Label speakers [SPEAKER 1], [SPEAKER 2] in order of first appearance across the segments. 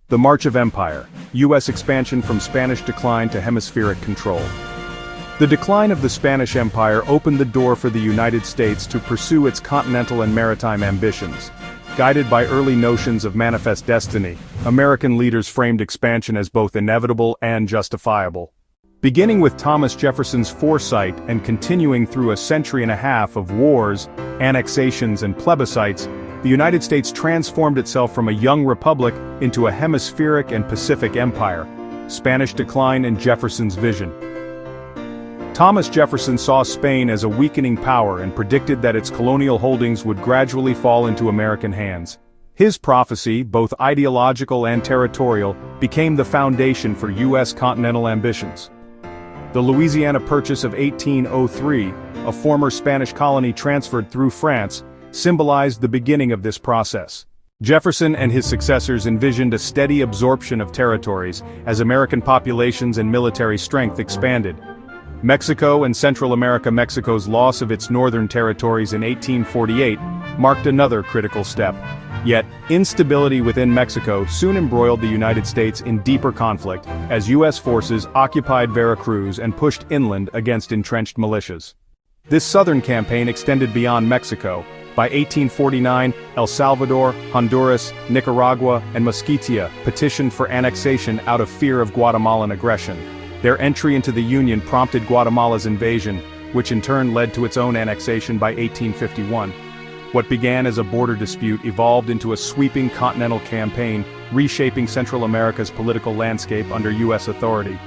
[SPEAKER 1] The March of Empire, U.S. expansion from Spanish decline to hemispheric control. The decline of the Spanish Empire opened the door for the United States to pursue its continental and maritime ambitions. Guided by early notions of manifest destiny, American leaders framed expansion as both inevitable and justifiable. Beginning with Thomas Jefferson's foresight and continuing through a century and a half of wars, annexations and plebiscites, the United States transformed itself from a young republic into a hemispheric and Pacific empire. Spanish decline and Jefferson's vision. Thomas Jefferson saw Spain as a weakening power and predicted that its colonial holdings would gradually fall into American hands. His prophecy, both ideological and territorial, became the foundation for U.S. continental ambitions. The Louisiana Purchase of 1803, a former Spanish colony transferred through France, symbolized the beginning of this process. Jefferson and his successors envisioned a steady absorption of territories as American populations and military strength expanded. Mexico and Central America. Mexico's loss of its northern territories in 1848 marked another critical step. Yet, instability within Mexico soon embroiled the United States in deeper conflict as U.S. forces occupied Veracruz and pushed inland against entrenched militias. This southern campaign extended beyond Mexico. By 1849, El Salvador, Honduras, Nicaragua, and Mosquitia petitioned for annexation out of fear of Guatemalan aggression. Their entry into the Union prompted Guatemala's invasion, which in turn led to its own annexation by 1851. What began as a border dispute evolved into a sweeping continental campaign, reshaping Central America's political landscape under U.S. authority.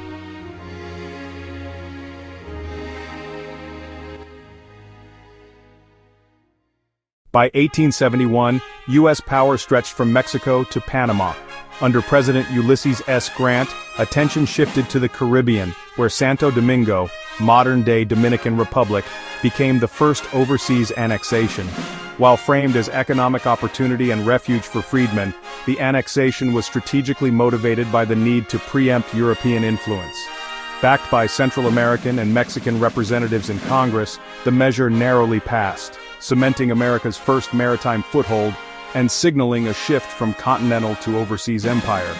[SPEAKER 1] By 1871, U.S. power stretched from Mexico to Panama. Under President Ulysses S. Grant, attention shifted to the Caribbean, where Santo Domingo, modern-day Dominican Republic, became the first overseas annexation. While framed as economic opportunity and refuge for freedmen, the annexation was strategically motivated by the need to preempt European influence. Backed by Central American and Mexican representatives in Congress, the measure narrowly passed, cementing America's first maritime foothold and signaling a shift from continental to overseas empire.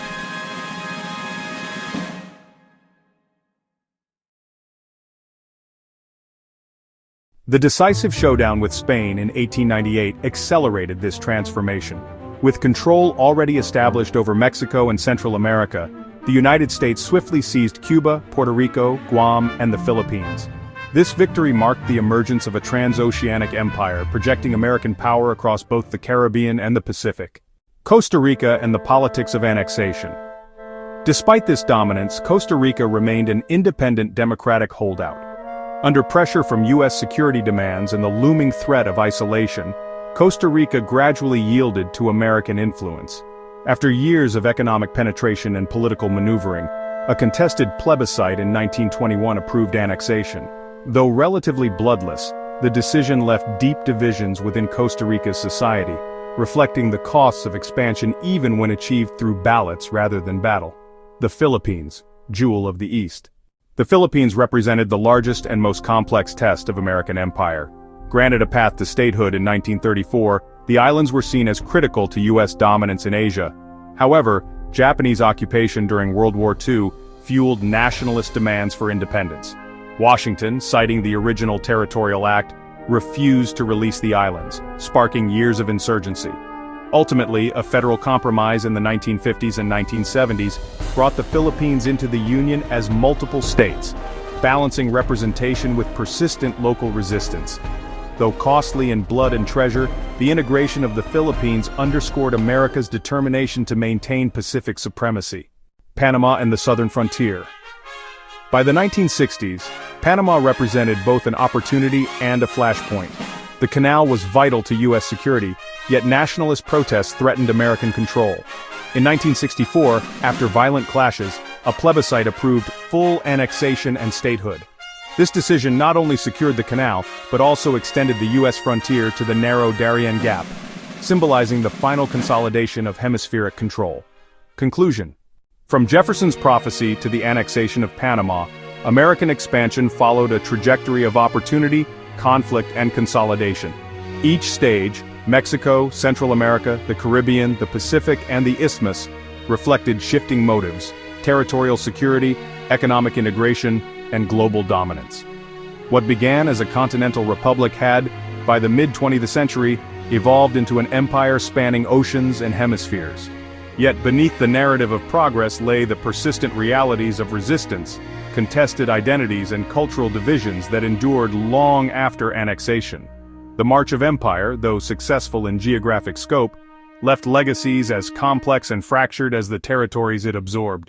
[SPEAKER 1] The decisive showdown with Spain in 1898 accelerated this transformation. With control already established over Mexico and Central America, the United States swiftly seized Cuba, Puerto Rico, Guam, and the Philippines. This victory marked the emergence of a Transoceanic Empire, projecting American power across both the Caribbean and the Pacific. Costa Rica and the politics of annexation. Despite this dominance, Costa Rica remained an independent democratic holdout. Under pressure from U.S. security demands and the looming threat of isolation, Costa Rica gradually yielded to American influence. After years of economic penetration and political maneuvering, a contested plebiscite in 1921 approved annexation. Though relatively bloodless, the decision left deep divisions within Costa Rica's society, reflecting the costs of expansion even when achieved through ballots rather than battle. The Philippines, jewel of the East. The Philippines represented the largest and most complex test of American empire. Granted a path to statehood in 1934, the islands were seen as critical to U.S. dominance in Asia. However, Japanese occupation during World War II fueled nationalist demands for independence. Washington, citing the original Territorial Act, refused to release the islands, sparking years of insurgency. Ultimately, a federal compromise in the 1950s and 1970s brought the Philippines into the Union as multiple states, balancing representation with persistent local resistance. Though costly in blood and treasure, the integration of the Philippines underscored America's determination to maintain Pacific supremacy. Panama and the southern frontier. By the 1960s, Panama represented both an opportunity and a flashpoint. The canal was vital to U.S. security, yet nationalist protests threatened American control. In 1964, after violent clashes, a plebiscite approved full annexation and statehood. This decision not only secured the canal, but also extended the U.S. frontier to the narrow Darien Gap, symbolizing the final consolidation of hemispheric control. Conclusion. From Jefferson's prophecy to the annexation of Panama, American expansion followed a trajectory of opportunity, conflict, and consolidation. Each stage, Mexico, Central America, the Caribbean, the Pacific, and the Isthmus, reflected shifting motives, territorial security, economic integration, and global dominance. What began as a continental republic had, by the mid-20th century, evolved into an empire spanning oceans and hemispheres. Yet beneath the narrative of progress lay the persistent realities of resistance, contested identities and cultural divisions that endured long after annexation. The march of empire, though successful in geographic scope, left legacies as complex and fractured as the territories it absorbed.